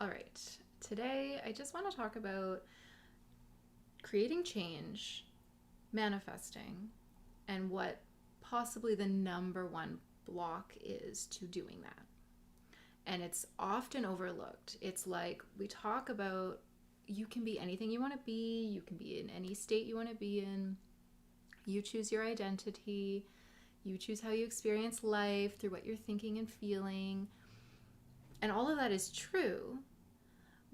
All right. Today, I just want to talk about creating change, manifesting, and what possibly the number one block is to doing that. And it's often overlooked. It's like we talk about you can be anything you want to be, you can be in any state you want to be in, you choose your identity, you choose how you experience life through what you're thinking and feeling. And all of that is true.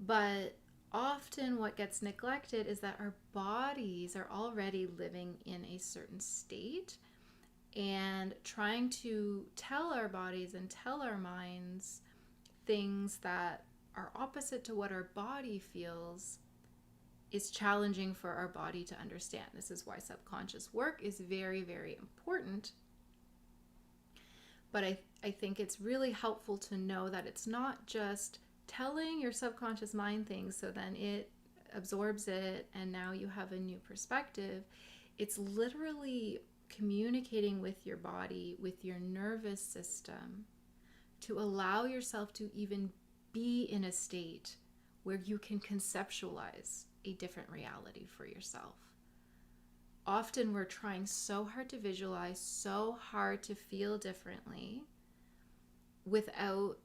But often what gets neglected is that our bodies are already living in a certain state, and trying to tell our bodies and tell our minds things that are opposite to what our body feels is challenging for our body to understand. This is why subconscious work is very, very important. But I think it's really helpful to know that it's not just telling your subconscious mind things so then it absorbs it and now you have a new perspective. It's literally communicating with your body, with your nervous system, to allow yourself to even be in a state where you can conceptualize a different reality for yourself. Often we're trying so hard to visualize, so hard to feel differently without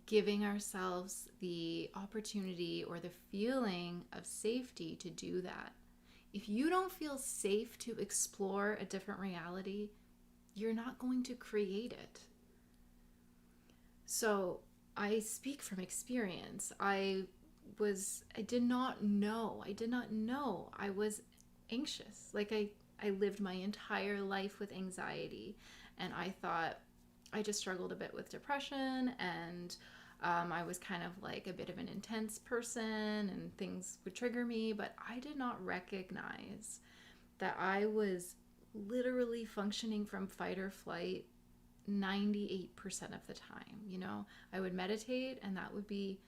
giving ourselves the opportunity or the feeling of safety to do that. If you don't feel safe to explore a different reality, you're not going to create it. So I speak from experience. I did not know. I was anxious. Like I lived my entire life with anxiety, and I thought I just struggled a bit with depression, and I was kind of like a bit of an intense person and things would trigger me, but I did not recognize that I was literally functioning from fight or flight 98% of the time. I would meditate and that would be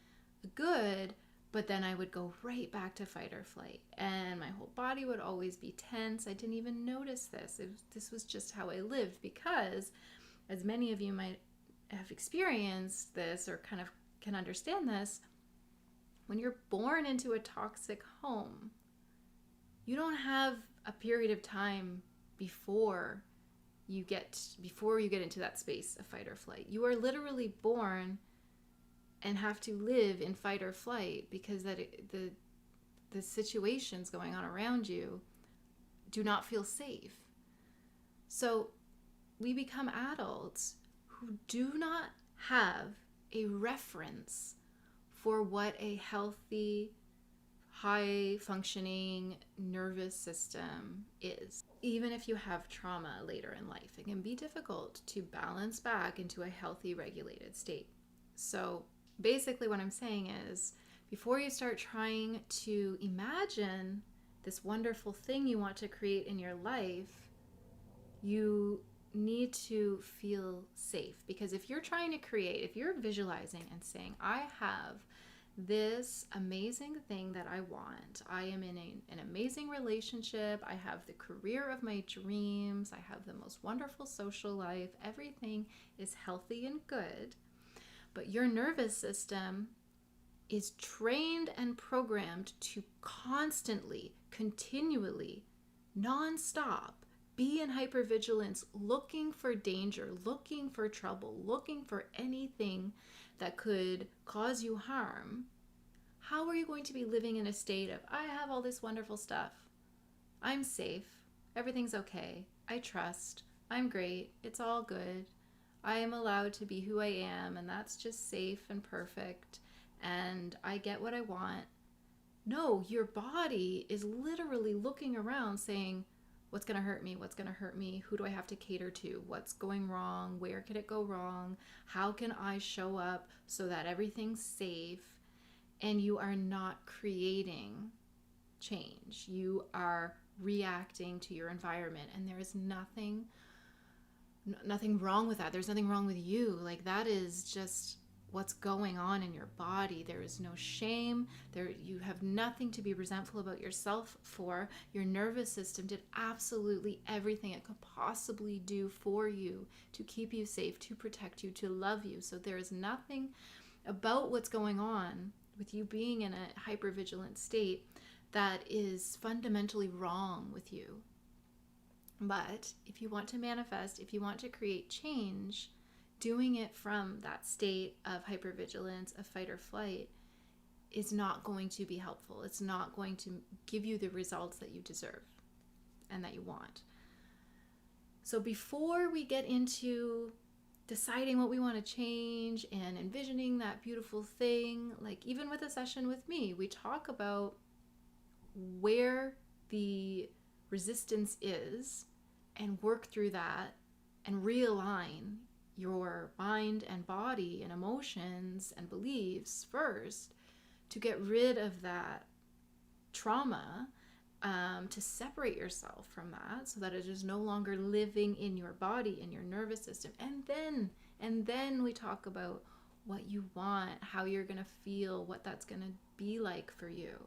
good, but then I would go right back to fight or flight and my whole body would always be tense. I didn't even notice this. This was just how I lived, because as many of you might have experienced this or kind of can understand this, when you're born into a toxic home, you don't have a period of time before you get into that space of fight or flight. You are literally born and have to live in fight or flight because the situations going on around you do not feel safe. So we become adults who do not have a reference for what a healthy, high-functioning nervous system is. Even if you have trauma later in life, it can be difficult to balance back into a healthy, regulated state. So basically what I'm saying is, before you start trying to imagine this wonderful thing you want to create in your life, you need to feel safe. Because if you're trying to create, if you're visualizing and saying, I have this amazing thing that I want, I am in an amazing relationship, I have the career of my dreams, I have the most wonderful social life, everything is healthy and good, but your nervous system is trained and programmed to constantly, continually, nonstop be in hypervigilance, looking for danger, looking for trouble, looking for anything that could cause you harm. How are you going to be living in a state of, I have all this wonderful stuff, I'm safe, everything's okay, I trust, I'm great, it's all good, I am allowed to be who I am, and that's just safe and perfect, and I get what I want? No, your body is literally looking around saying, what's going to hurt me? What's going to hurt me? Who do I have to cater to? What's going wrong? Where could it go wrong? How can I show up so that everything's safe? And you are not creating change. You are reacting to your environment, and there is nothing wrong with that. There's nothing wrong with you. Like, that is just what's going on in your body. There is no shame. You have nothing to be resentful about yourself for. Your nervous system did absolutely everything it could possibly do for you to keep you safe, to protect you, to love you. So there is nothing about what's going on with you being in a hypervigilant state that is fundamentally wrong with you. But if you want to manifest, if you want to create change, doing it from that state of hypervigilance, of fight or flight, is not going to be helpful. It's not going to give you the results that you deserve and that you want. So before we get into deciding what we want to change and envisioning that beautiful thing, like even with a session with me, we talk about where the resistance is and work through that and realign your mind and body and emotions and beliefs first to get rid of that trauma, to separate yourself from that so that it is no longer living in your body, in your nervous system. And then we talk about what you want, how you're going to feel, what that's going to be like for you.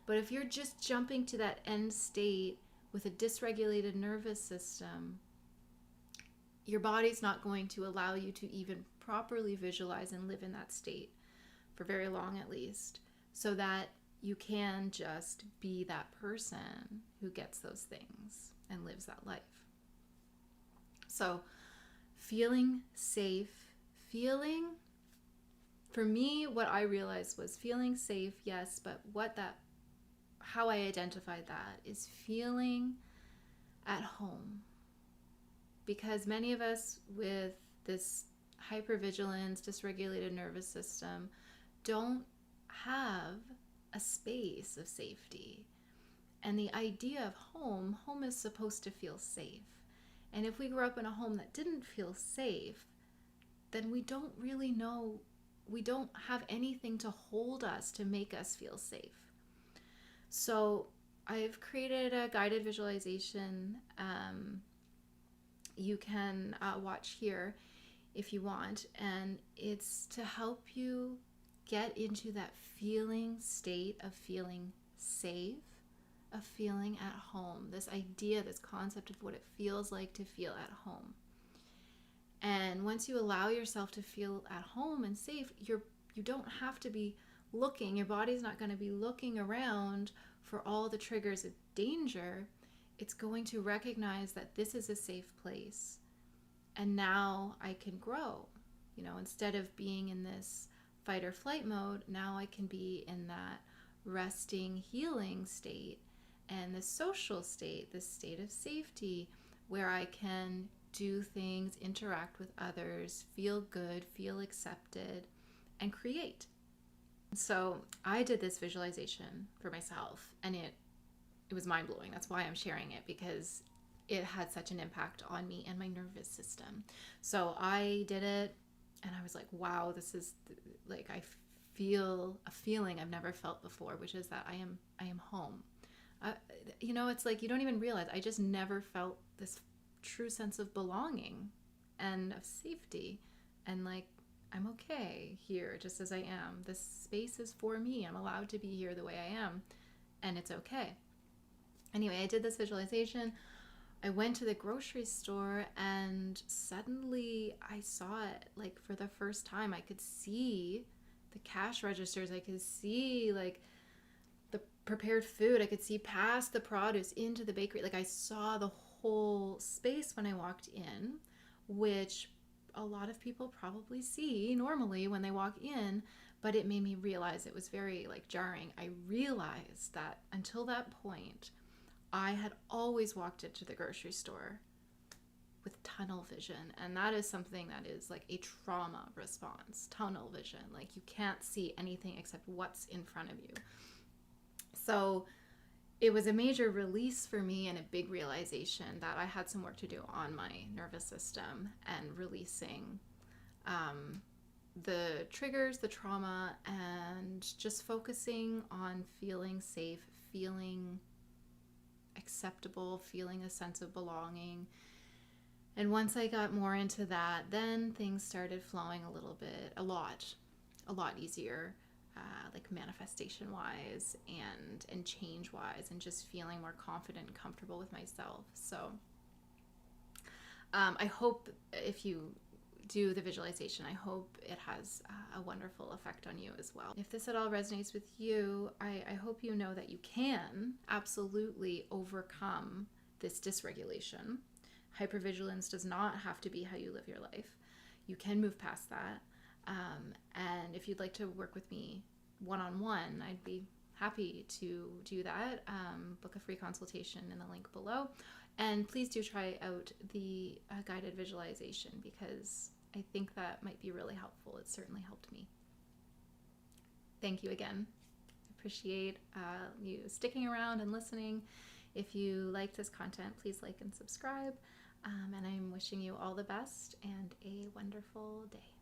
But if you're just jumping to that end state with a dysregulated nervous system, your body's not going to allow you to even properly visualize and live in that state for very long, at least, so that you can just be that person who gets those things and lives that life. So feeling safe, for me, what I realized was feeling safe, yes, but how I identified that is feeling at home. Because many of us with this hypervigilance, dysregulated nervous system don't have a space of safety. And the idea of home is supposed to feel safe. And if we grew up in a home that didn't feel safe, then we don't really know, we don't have anything to hold us to make us feel safe. So I've created a guided visualization. You can watch here if you want, and it's to help you get into that feeling state of feeling safe, of feeling at home. This idea, this concept of what it feels like to feel at home. And once you allow yourself to feel at home and safe, you don't have to be looking. Your body's not going to be looking around for all the triggers of danger. It's going to recognize that this is a safe place. And now I can grow. Instead of being in this fight or flight mode, now I can be in that resting, healing state and the social state, this state of safety where I can do things, interact with others, feel good, feel accepted, and create. So I did this visualization for myself, and it was mind-blowing. That's why I'm sharing it, because it had such an impact on me and my nervous system. So I did it, and I was like, wow, this is like, I feel a feeling I've never felt before, which is that I am home. It's like you don't even realize, I just never felt this true sense of belonging and of safety, and like, I'm okay here just as I am. This space is for me. I'm allowed to be here the way I am, and it's okay. Anyway, I did this visualization. I went to the grocery store, and suddenly I saw it, like, for the first time. I could see the cash registers. I could see like the prepared food. I could see past the produce into the bakery. Like, I saw the whole space when I walked in, which a lot of people probably see normally when they walk in, but it made me realize it was very jarring. I realized that until that point, I had always walked into the grocery store with tunnel vision, and that is something that is like a trauma response. Tunnel vision, like you can't see anything except what's in front of you. So it was a major release for me and a big realization that I had some work to do on my nervous system and releasing the triggers, the trauma, and just focusing on feeling safe, feeling acceptable, feeling a sense of belonging. And once I got more into that, then things started flowing a little bit, a lot easier. Like manifestation wise and change wise, and just feeling more confident and comfortable with myself. So I hope if you do the visualization. I hope it has a wonderful effect on you as well. If this at all resonates with you, I hope you know that you can absolutely overcome this dysregulation. Hypervigilance does not have to be how you live your life. You can move past that. And if you'd like to work with me one-on-one, I'd be happy to do that. Book a free consultation in the link below. And please do try out the guided visualization, because I think that might be really helpful. It certainly helped me. Thank you again. Appreciate you sticking around and listening. If you like this content, please like and subscribe. And I'm wishing you all the best and a wonderful day.